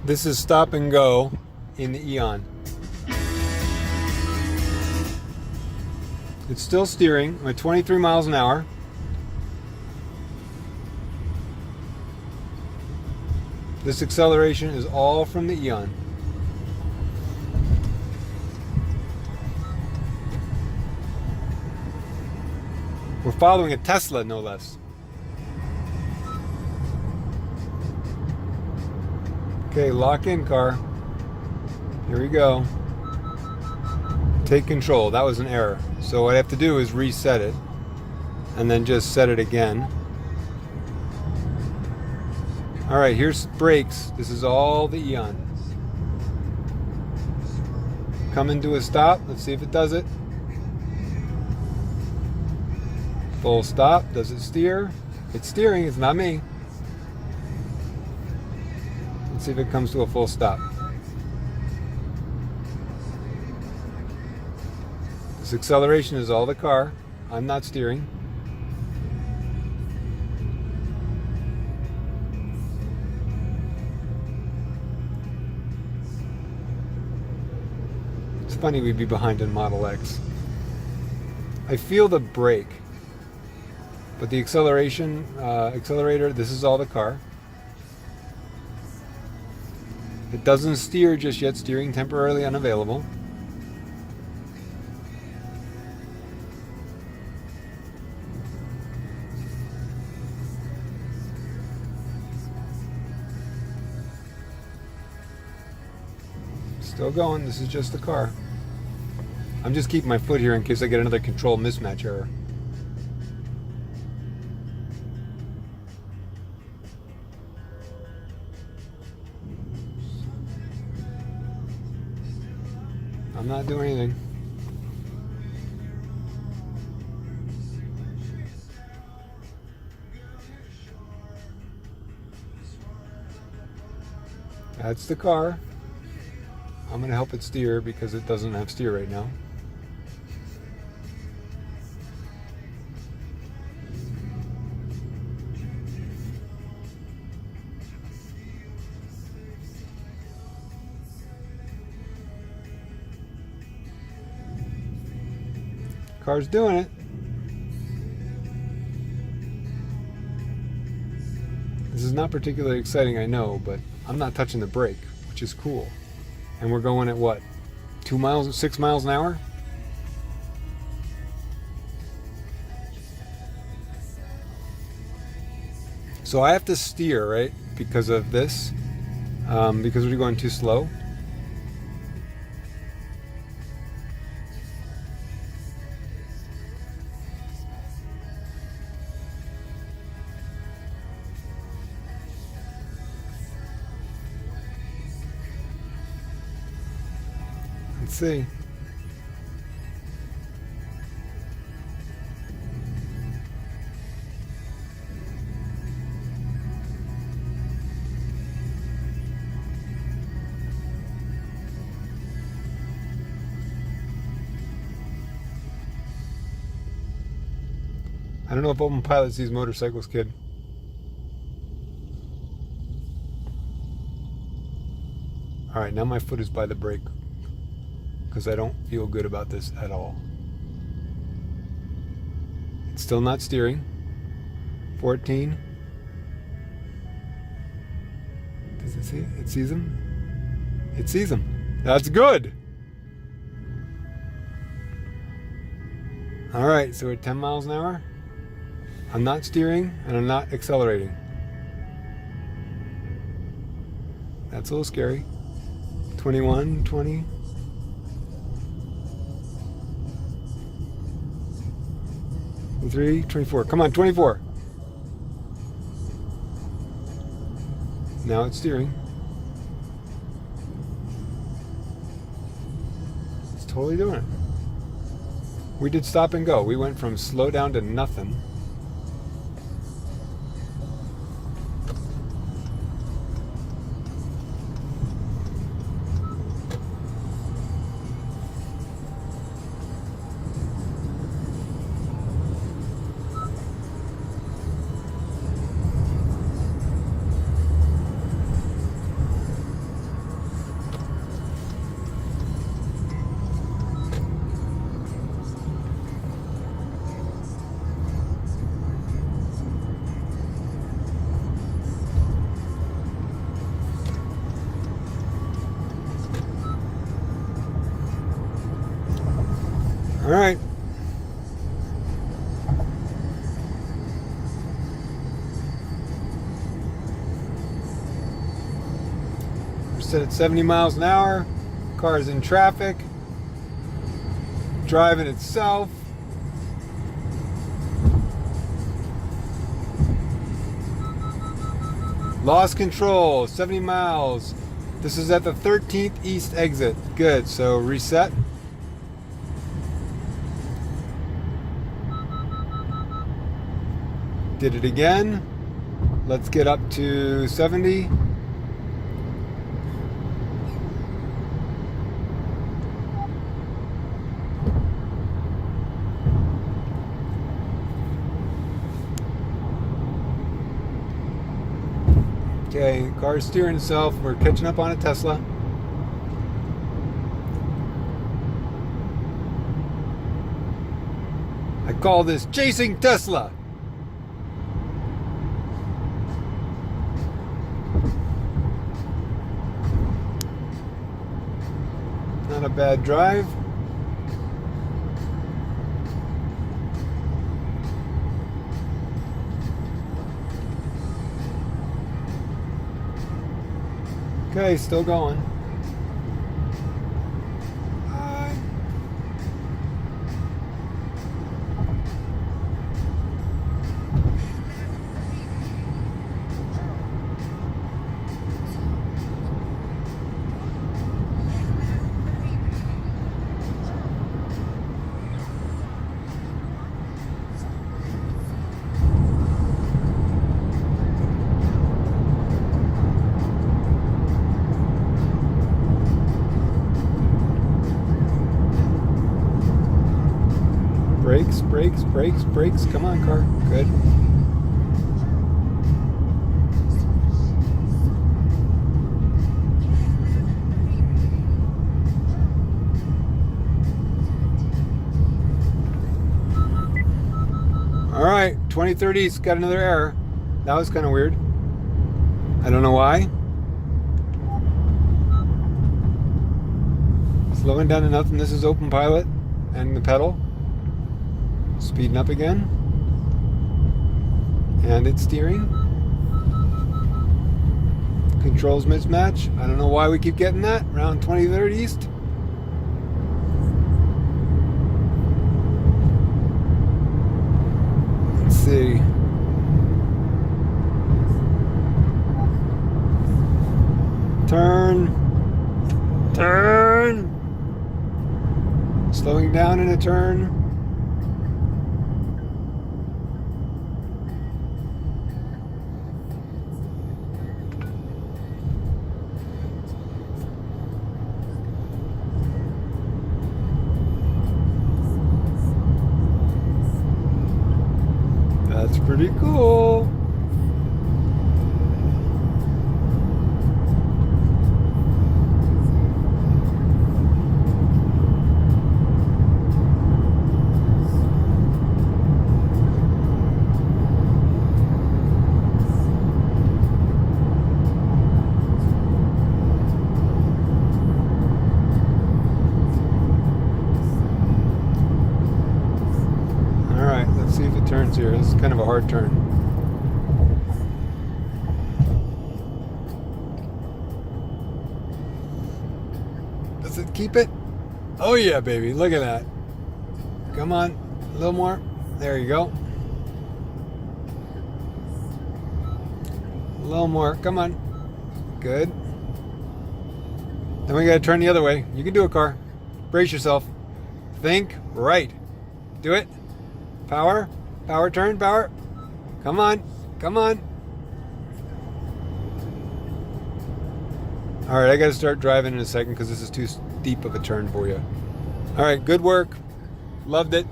This is stop and go in the Eon. It's still steering at 23 miles an hour. This acceleration is all from the Eon. We're following a Tesla, no less. Okay, lock in, car. Here we go. Take control. That was an error. So what I have to do is reset it and then just set it again. All right, here's brakes. This is all the Eon. Coming to a stop. Let's see if it does it. Full stop. Does it steer? It's steering. It's not me. Let's see if it comes to a full stop. This acceleration is all the car. I'm not steering. It's funny we'd be behind in Model X. I feel the brake, but the accelerator, this is all the car. It doesn't steer just yet, steering temporarily unavailable. Still going, this is just the car. I'm just keeping my foot here in case I get another control mismatch error. I'm not doing anything. That's the car. I'm going to help it steer because it doesn't have steer right now. Car's doing it. This is not particularly exciting, I know, but I'm not touching the brake, which is cool. And we're going at what? 6 miles an hour? So I have to steer, right? Because of this. Because we're going too slow. Let's see. I don't know if Open Pilot sees motorcycles, kid. All right, now my foot is by the brake because I don't feel good about this at all. It's still not steering. 14. Does it see it? It sees him? It sees him. That's good. All right, so we're at 10 miles an hour. I'm not steering and I'm not accelerating. That's a little scary. 21, 20. 23, 24. Come on, 24. Now it's steering. It's totally doing it. We did stop and go. We went from slow down to nothing. All right. We're set at 70 miles an hour. Car's in traffic. Driving itself. Lost control, 70 miles. This is at the 13th East exit. Good, so reset. Did it again. Let's get up to 70. Okay, car's steering itself. We're catching up on a Tesla. I call this chasing Tesla. Not a bad drive. Okay, still going. Brakes, brakes, brakes, brakes. Come on, car. Good. All right, 23rd East, got another error. That was kind of weird. I don't know why. Slowing down to nothing. This is open pilot and the pedal. Speeding up again. And it's steering. Controls mismatch. I don't know why we keep getting that. Around 23rd East. Let's see. Turn. Turn. Slowing down in a turn. That's pretty cool. See if it turns here. This is kind of a hard turn. Does it keep it? Oh yeah, baby. Look at that. Come on. A little more. There you go. A little more. Come on. Good. Then we gotta turn the other way. You can do it, car. Brace yourself. Think right. Do it. Power, power turn, power. Come on, come on. All right, I got to start driving in a second because this is too steep of a turn for you. All right, good work. Loved it.